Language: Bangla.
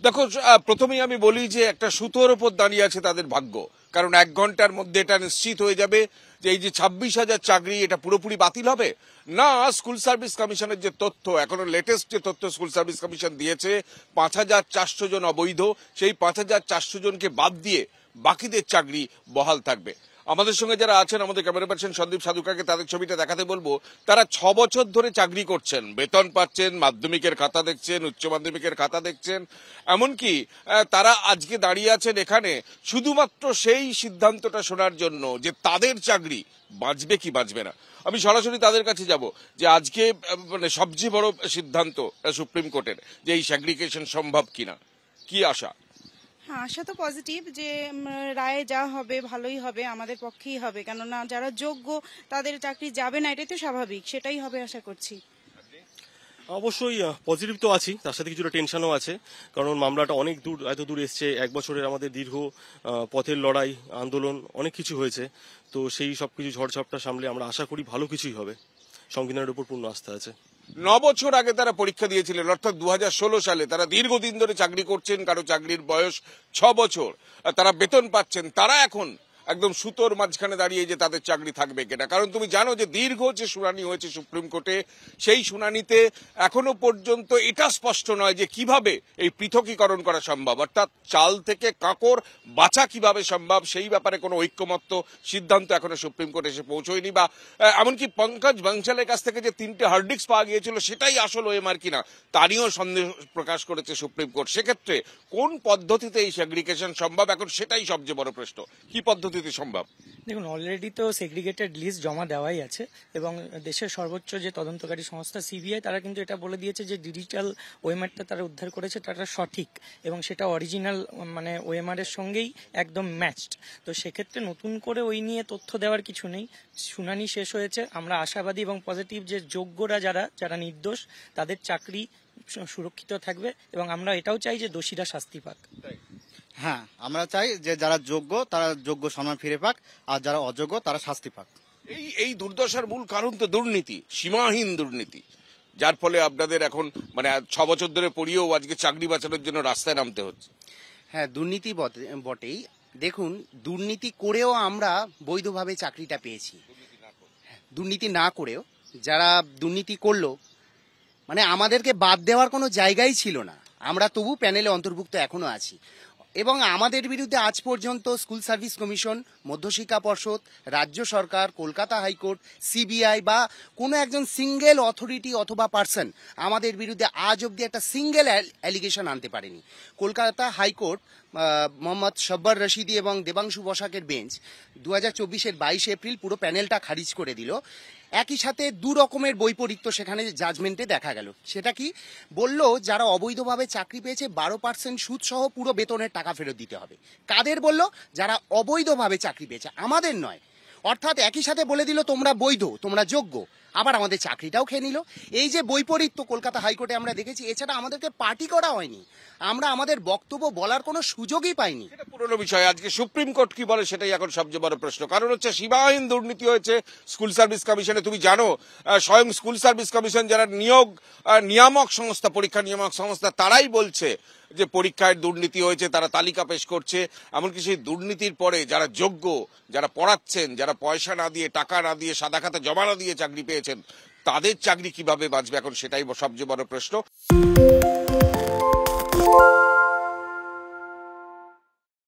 দেখো, প্রথমেই আমি বলি যে একটা সুতোর উপর দাঁড়িয়ে আছে তাদের ভাগ্য। কারণ 1 ঘন্টার মধ্যে এটা নিশ্চিত হয়ে যাবে যে এই যে 26,000 চাকরি এটা পুরোপুরি বাতিল হবে না। স্কুল সার্ভিস কমিশনের যে তথ্য, এখনো লেটেস্ট যে তথ্য স্কুল সার্ভিস কমিশন দিয়েছে, 5,400 জন অবৈধ, সেই 5,400 জনকে বাদ দিয়ে বাকিদের চাকরি বহাল থাকবে। আমাদের সঙ্গে যারা আছেন, আমাদের ক্যামেরা পার্সন সন্দীপ সাধুকাকে তাদের ছবিটা দেখাতে বলবো। তারা 6 বছর ধরে চাকরি করছেন, বেতন পাচ্ছেন, মাধ্যমিকের খাতা দেখছেন, উচ্চ মাধ্যমিকের খাতা দেখছেন, এমনকি তারা আজকে দাঁড়িয়ে আছেন এখানে শুধুমাত্র সেই সিদ্ধান্তটা শোনার জন্য যে তাদের চাকরি বাঁচবে কি বাঁচবে না। আমি সরাসরি তাদের কাছে যাব যে আজকে মানে সবচেয়ে বড় সিদ্ধান্ত সুপ্রিম কোর্টের, যে এই সেগ্রিগেশন সম্ভব কিনা, কি আশা? হ্যাঁ, আশা তো পজিটিভ যে রায়ে যা হবে ভালোই হবে, আমাদের পক্ষেই হবে, কেননা যারা যোগ্য তাদের চাকরি যাবে না, এটাই তো স্বাভাবিক, সেটাই হবে আশা করছি। অবশ্যই পজিটিভ তো আছি, তার সাথে কিছুটা টেনশনও আছে, কারণ মামলাটা অনেক দূর, এত দূর এসছে। 1 বছরের আমাদের দীর্ঘ পথের লড়াই, আন্দোলন, অনেক কিছু হয়েছে। তো সেই সব কিছু ঝড়ঝাপটা সামলে আমরা আশা করি ভালো কিছুই হবে। সংবিধানের উপর পূর্ণ আস্থা আছে। 9 বছর আগে তারা পরীক্ষা দিয়েছিলেন, অর্থাৎ 2016 সালে। তারা দীর্ঘদিন ধরে চাকরি করছেন, কারো চাকরির বয়স 6 বছর, তারা বেতন পাচ্ছেন। তারা এখন একদম সুতোর মাঝখানে দাঁড়িয়ে যে তাদের চাকরি থাকবে কিনা। কারণ তুমি জানো যে দীর্ঘ যে শুনানি হয়েছে সুপ্রিম কোর্টে, সেই শুনানিতে এখনো পর্যন্ত এটা স্পষ্ট নয় যে কিভাবে এই পৃথকীকরণ করা সম্ভব, অর্থাৎ চাল থেকে কাঁকর বাঁচা কিভাবে সম্ভব, সেই ব্যাপারে কোনো ঐক্যমত্য সিদ্ধান্ত এখনো সুপ্রিম কোর্ট এসে পৌঁছয়নি। বা এমনকি পঙ্কজ বানসালের কাছ থেকে যে 3টে হার্ড ডিস্ক পাওয়া গিয়েছিল সেটাই আসল ওএমআর কিনা তারও সন্দেহ প্রকাশ করেছে সুপ্রিম কোর্ট। সেক্ষেত্রে কোন পদ্ধতিতে এই সেগ্রিগেশন সম্ভব, এখন সেটাই সবচেয়ে বড় প্রশ্ন। কি পদ্ধতিতে সম্ভব? দেখুন, অলরেডি তো সেগ্রিগেটেড লিস্ট জমা দেওয়াই আছে, এবং দেশের সর্বোচ্চ যে তদন্তকারী সংস্থা সিবিআই, তারা কিন্তু এটা বলে দিয়েছে যে ডিজিটাল ওএমআরটা তারা উদ্ধার করেছে, তারা সঠিক এবং সেটা অরিজিনাল মানে ওএমআর এর সঙ্গেই একদম ম্যাচড। তো সেক্ষেত্রে নতুন করে ওই নিয়ে তথ্য দেওয়ার কিছু নেই। শুনানি শেষ হয়েছে, আমরা আশাবাদী এবং পজিটিভ যে যোগ্যরা যারা নির্দোষ তাদের চাকরি সুরক্ষিত থাকবে, এবং আমরা এটাও চাই যে দোষীরা শাস্তি পাক। হ্যাঁ, আমরা চাই যে যারা যোগ্য তারা যোগ্য সম্মান ফিরে পাক, আর যারা অযোগ্য তারা শাস্তি পাক। এই দুর্দশার মূল কারণ তো দুর্নীতি, সীমাহীন দুর্নীতি, যার ফলে আপনাদের এখন মানে 6 বছর ধরে পড়িয়েও আজকে চাকরি বাঁচানোর জন্য রাস্তায় নামতে হচ্ছে। হ্যাঁ, দুর্নীতি বটেই। দেখুন, দুর্নীতি করেও আমরা বৈধভাবে চাকরিটা পেয়েছি। দুর্নীতি না করেও যারা দুর্নীতি করলো, মানে আমাদেরকে বাদ দেওয়ার কোনো জায়গাই ছিল না, আমরা তবু প্যানেলে অন্তর্ভুক্ত এখনো আছি। এবং আমাদের বিরুদ্ধে আজ পর্যন্ত স্কুল সার্ভিস কমিশন, মধ্যশিক্ষা পর্ষদ, রাজ্য সরকার, কলকাতা হাইকোর্ট, সিবিআই বা কোনো একজন সিঙ্গেল অথরিটি অথবা পার্সন আমাদের বিরুদ্ধে আজ অবধি একটা সিঙ্গেল অ্যালিগেশন আনতে পারেনি। কলকাতা হাইকোর্ট মোহাম্মদ শব্বার রশিদি এবং দেবাংশু বসাকের বেঞ্চ 2024-এর 22 এপ্রিল পুরো প্যানেলটা খারিজ করে দিল। একই সাথে 2 রকমের বৈপরীত্য সেখানে জাজমেন্টে দেখা গেল। সেটা কি বলল? যারা অবৈধভাবে চাকরি পেয়েছে 12% সুদ সহ পুরো বেতনের টাকা ফেরত দিতে হবে। কাদের বলল? যারা অবৈধভাবে চাকরি পেয়েছে, আমাদের নয়। অর্থাৎ একই সাথে বলে দিল তোমরা বৈধ, তোমরা যোগ্য, আবার আমাদের চাকরিটাও খেয়ে নিল। এই যে বৈপরীত্য কলকাতা হাইকোর্টে আমরা দেখেছি, এছাড়া আমাদেরকে পার্টি করা হয়নি, আমরা আমাদের বক্তব্য বলার কোনো সুযোগই পাইনি। এটা পুরনো বিষয়। আজকে সুপ্রিম কোর্ট কি বলে সেটাই এখন সবচেয়ে বড় প্রশ্ন। কারণ হচ্ছে সীমাহীন দুর্নীতি হয়েছে স্কুল সার্ভিস কমিশনে। তুমি জানো, স্বয়ং স্কুল সার্ভিস কমিশন যারা নিয়ামক সংস্থা, পরীক্ষা নিয়ামক সংস্থা, তারাই বলছে যে পরীক্ষায় দুর্নীতি হয়েছে, তারা তালিকা পেশ করছে। এমনকি সেই দুর্নীতির পরে যারা যোগ্য, যারা পড়াচ্ছেন, যারা পয়সা না দিয়ে, টাকা না দিয়ে, সাদা খাতা জমা না দিয়ে চাকরি পেয়েছেন, তাদের চাকরি কিভাবে বাঁচবে, এখন সেটাই সবচেয়ে বড় প্রশ্ন।